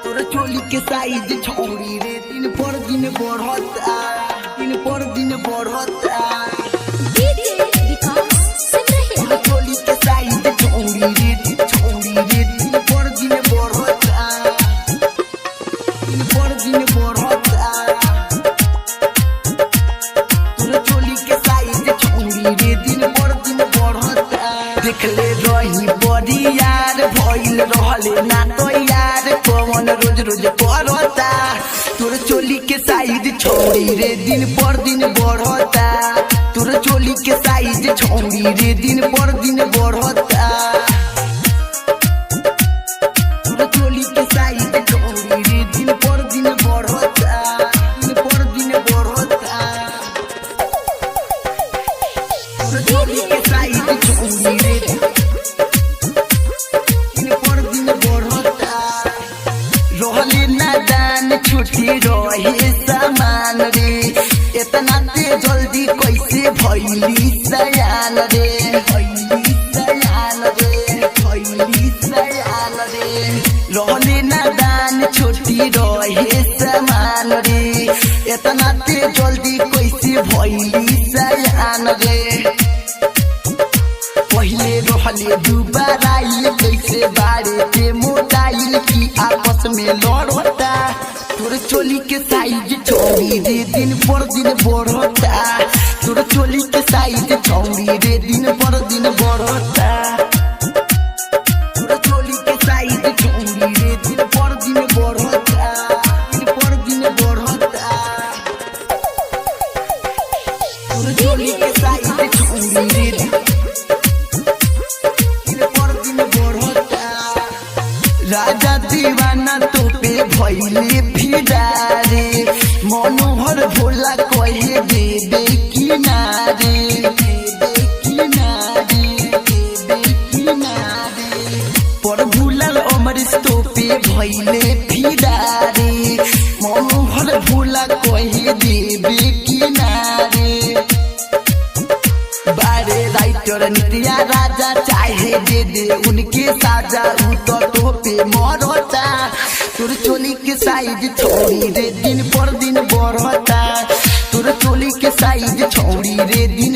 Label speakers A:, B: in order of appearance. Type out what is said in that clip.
A: तोरा चोली के साइज छोड़ी रे दिन पर दिन बढ़ता, दिन पर दिन बढ़ता। तोरा चोली के साइज छोड़ी रे दिन पर दिन बढ़ता, दिन पर दिन बढ़ता। तोरा चोली के साइज छोड़ी रे दिन पर दिन बढ़ता। देखले रही बड़ी यार भइल रहले ना तो यार कौन रोज रोज करता। तोर चोली के साइज छोड़ी रे दिन पर दिन बढ़ता। तोर चोली के साइज छोड़ी रे दिन पर दिन बढ़ता। तोर चोली के साइज छोड़ी रे दिन पर दिन बढ़ता, दिन पर दिन बढ़ता। तोर चोली के साइज छोड़ी रे रहले नादान छुट्टी रहे सामान रे। इतना ते जल्दी कैसे भइली सयान रे, भइली सयान रे, भइली सयान रे। रहले नादान छुट्टी रहे सामान रे। इतना ते जल्दी कैसे भइली सयान रे। पहले रहले दुबाराइल कैसे बारे के मोटाइल की आपस में लड़ता। तोर चोली के साइज छोड़ी रे दिन पर दिन बढ़ता। तोर चोली के साइज छोड़ी रे दिन पर दिन बढ़ता। तोर चोली के साइज छोड़ी रे दिन पर दिन बढ़ता, दिन पर दिन बढ़ता। तोर चोली के साइज छोड़ी रे राजा दीवाना तो पे भइले फिरारे। मनोहर भोला कहे देवे किनारे, देवे किनारे, देवे किनारे। पर भूलल अमरीश तो पे भइले फिरारे। मनोहर भोला कहे देवे किनारे। बारे राइटर नित्या राजा चाहे दे दे उनके साजा उ तो पे मरता। तोर चोली के साइज छोड़ी रे दिन पर दिन बढ़ता। तोर चोली के साइज छोड़ी रे दिन